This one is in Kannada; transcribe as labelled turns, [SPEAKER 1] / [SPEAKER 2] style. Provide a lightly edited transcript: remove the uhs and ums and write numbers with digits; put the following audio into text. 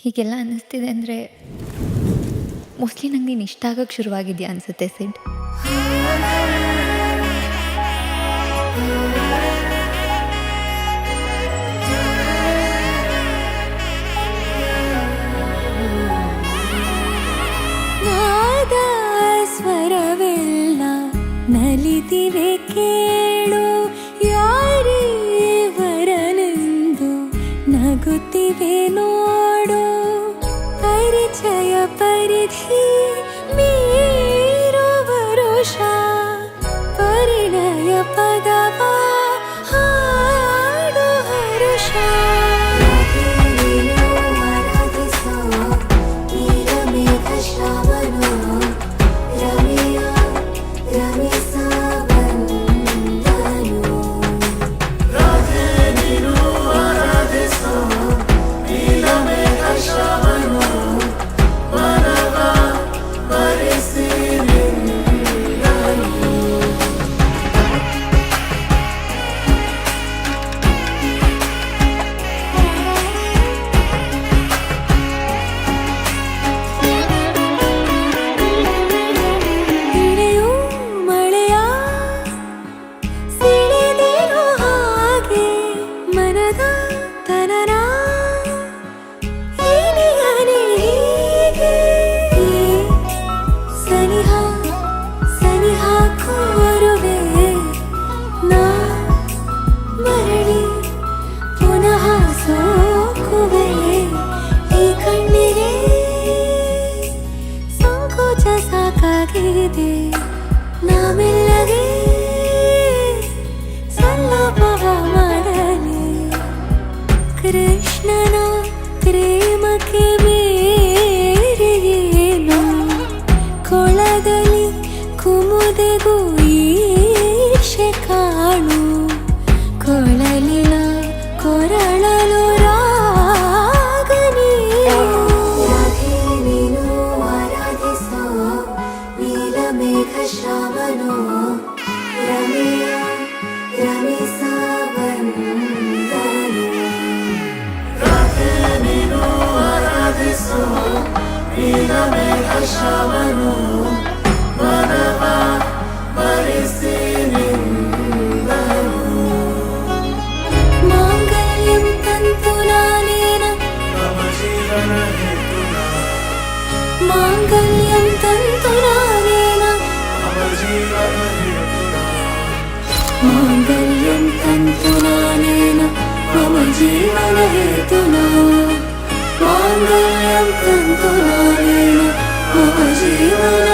[SPEAKER 1] ಹೀಗೆಲ್ಲ ಅನ್ನಿಸ್ತಿದೆ ಅಂದರೆ ಮೋಸ್ಟ್ಲಿ ನಂಗೆ ನೀನು ಇಷ್ಟ ಆಗೋಕ್ಕೆ ಶುರುವಾಗಿದೆಯಾ ಅನಿಸುತ್ತೆ ಸಿಡ್.
[SPEAKER 2] ನಾದ ಸ್ವರವೆಲ್ಲ ನಲಿದಿವೆ ಕೇಳು, ಯಾರೀವರನೆಂದು ನಗುತ್ತಿವೆ ನೋಡು. ಪರಿಚಯ ಪರಿಧಿ ಮೀರುವ ವರುಷ, ಪರಿಣಯ ಪದವ ಹಾಡು ಹರುಷ. ನಾಮೆಲ್ಲಗೆ ಸಲ್ಲಭವ ಮಾಡಲಿ, ಕೃಷ್ಣನ ಪ್ರೇಮಕ್ಕೆ ಮೇರೆಯೇನು, ಕೊಳದಲ್ಲಿ ಕುಮುದೆಗೂ ಈಶೆ ಕಾಣು, ಕೊಳಲಿನ ಕೊರಳಲು ರಾಗನಿ. ಮೇಘ ಶ್ರಾವಣೋ ರಮೆಯ ರಮಿಸ ಬಂದನು, ರಾಧೆ ನೀನು ಆರಾಧಿಸೋ ನೀಲ ಮೇಘ ಶ್ರಾವಣೋ ಮನವ ಮರೆಸಿ ನಿಂದನು. ಮಾಂಗಲ್ಯಂ ತಂತು ನಾನೇನ ಮಮ ಜೀವನ ಹೇತುನಾ, ಮಾಂಗಲ್ಯಂ ತಂತು ನಾನೇನ ಮಾಂಗಲ್ಯಂ ತಂತು ನಾನೇನ ಮಮ ಜೀವನ ಹೇತುನಾ, ಮಾಂಗಲ್ಯಂ ತಂತು ನಾನೇನ ಮಮ ಜೀವನ